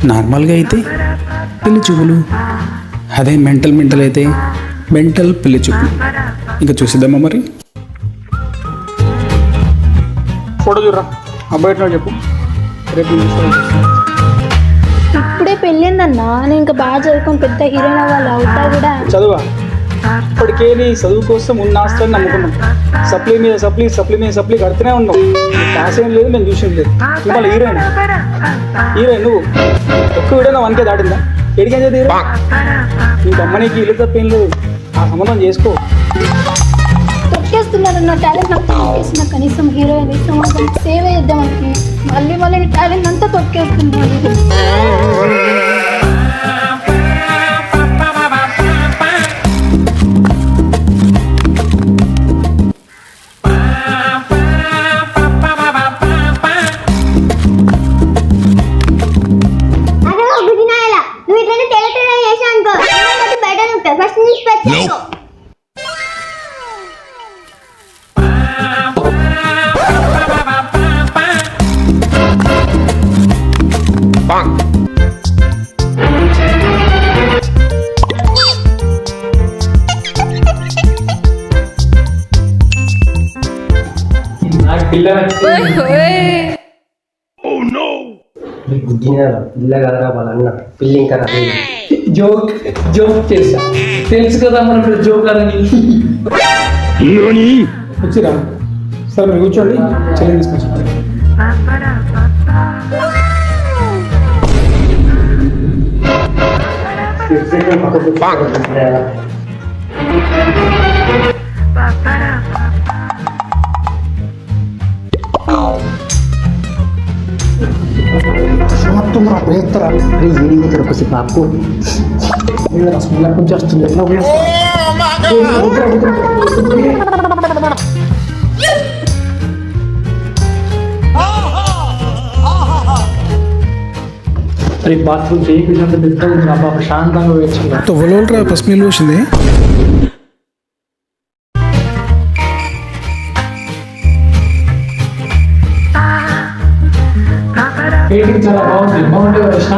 నార్మల్గా అయితే పెళ్లి చూపులు, అదే మెంటల్ అయితే మెంటల్ పెళ్లి చూపులు. ఇంకా చూసిద్దామా మరి? ఫోటో చూడరా, అబ్బాయి చెప్పు. రేపు ఇప్పుడే పెళ్ళిందన్నా, నేను ఇంకా బాగా చదువుకొని పెద్ద హీరోయిన్ అవ్వాలి. అవుతా కూడా చదువా? ఇప్పటికే నీ చదువు కోసం ఉన్న ఆస్తుని నమ్ముకున్నాం. సప్లీ మీద సప్లీ కడుతూనే ఉన్నాం. పాస్ ఏం లేదు, మేము చూసింది లేదు. మళ్ళీ హీరోయిన్ నువ్వు ఒక్క వీడియో నా వన్కే దాటిందా? ఎడికేం చదివి నీకు అమ్మనికి ఇల్లు తప్పేం లేదు. ఆ సంబంధం చేసుకో. తొక్కేస్తున్నారు నా టాలెంట్, నాకు తొక్కేస్తున్నా. కనీసం హీరోయిన్ సేవ్ చేద్దామని మళ్ళీ నీ టాలెంట్ అంతా తొక్కేస్తున్నారు. పిల్ల కదరా వాళ్ళన్న పిల్లి ఇంకా జోక్ చేశా, తెలుసు కదా మనం జోక్ అని. వచ్చిరా సార్, మీరు కూర్చోండి. చెల్లి తీసుకొచ్చి బాపు కొంచెం వస్తుంది. అరే బాత్రూమ్ చేయించినంత పెద్ద ప్రశాంతంగా వేసుకున్నా. తొవ్వలోరా ఫస్ట్ నీళ్ళు వచ్చింది. పెయింటింగ్ చాలా బాగుంది వేసిన.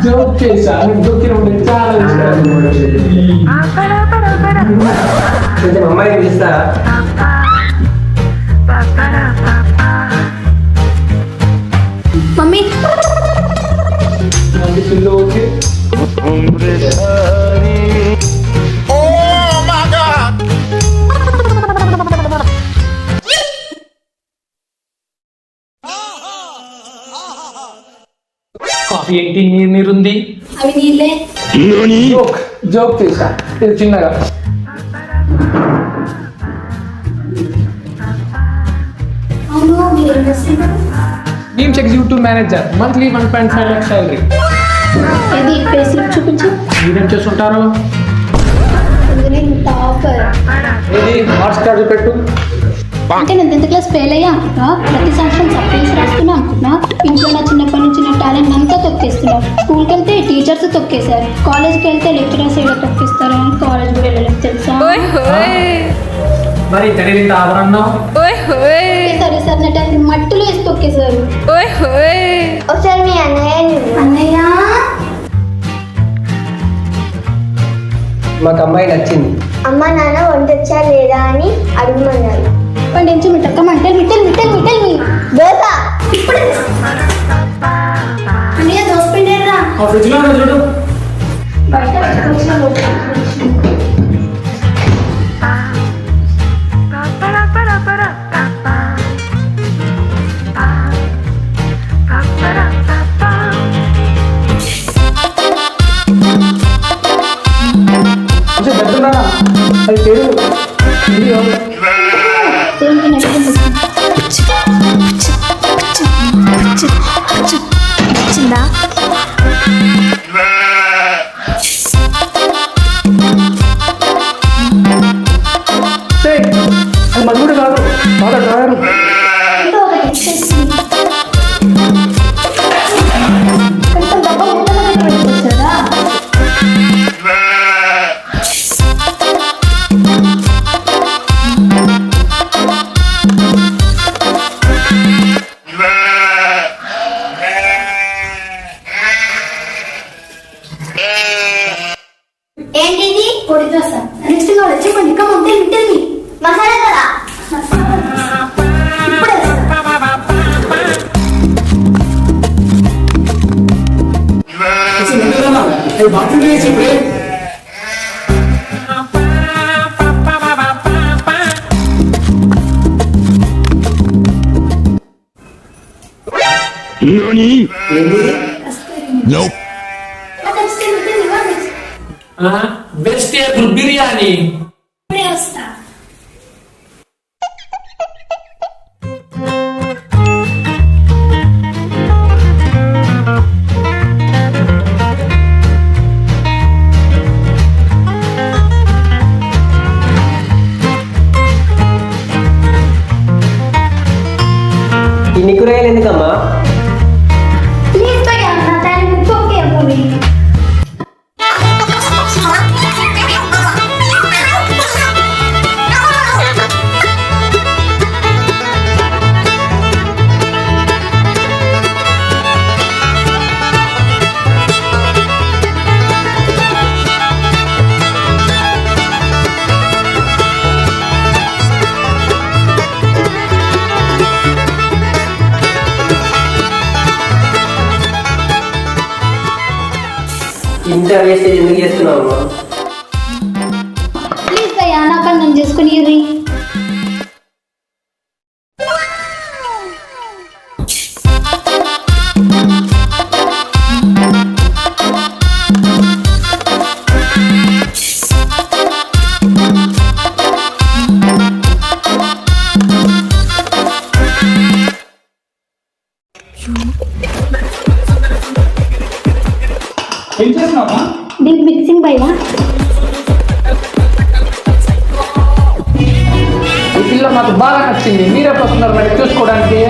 జోక్ చేశా, దొక్కినప్పుడు చాలా కొంచెం అమ్మాయిని పిలుస్తారా? మమ్మీ పిల్ల వచ్చి కాఫీ ఏంటి నీరుంది. అవి నీళ్ళే. జోక్ చేశా చిన్నగా. అవును, మీరు ఏం చేస్తున్నారు? Teams executive manager, monthly 1.5 lakhs salary. ఇది పేసి చూపించు. మీరేం చేస్తుంటారు? నేను టాపర్. ఇది మార్క్స్ కార్డు పెట్టు. అంటే నేను 10th క్లాస్ ఫెయిల్ అయ్యా అనుకుంటున్నా, ప్రతి సంవత్సరం సప్లీస్ రాస్తున్నా అనుకుంటున్నా. ఇంట్లో నా చిన్నప్పటి నుంచి నా టాలెంట్ అంతా తొక్కేస్తున్నారు. స్కూల్కి వెళ్తే టీచర్స్ తొక్కేశారు, కాలేజ్కి వెళ్తే లెక్చరర్స్ ఏదో తొక్కేస్తారు అని కాలేజ్ కూడా వెళ్ళలేదు తెలుసా. మరి తెలియదు ఆదరన్నావు. సరే సార్, నా టాలెంట్ మట్టిలో వేసి తొక్కేశారు. ఒకసారి మీ అన్నయ్య మాకు అమ్మాయి నచ్చింది. అమ్మ నాన్న వంట వచ్చా లేదా అని అడుగుమన్నారు. పండించు మిట్టక్క మిట్టల్ దోశ ఇప్పుడు అన్నయ్య దోశ పిండిరా. చూడు బయట అది పేరు చేసిండ్రే వెజిటేబుల్ బిర్యానీ. ఇన్ని కూరగాయలు ఎందుకమ్మా? ప్లీజ్ భయ్యా నా టైం ఓకే అవ్వండి. ఇంత వేస్టేజ్ ఎందుకు చేస్తున్నావు అమ్మా? ప్లీజ్ భయ్యా నా పని నేను చేసుకుని ఇర్రి. ఏం చేస్తున్నావా? డీప్ మిక్సింగ్ భయ్యా. ఈ పిల్ల మాకు బాగా నచ్చింది. మీరెప్పుడు వస్తున్నారు మరి చూసుకోవడానికి?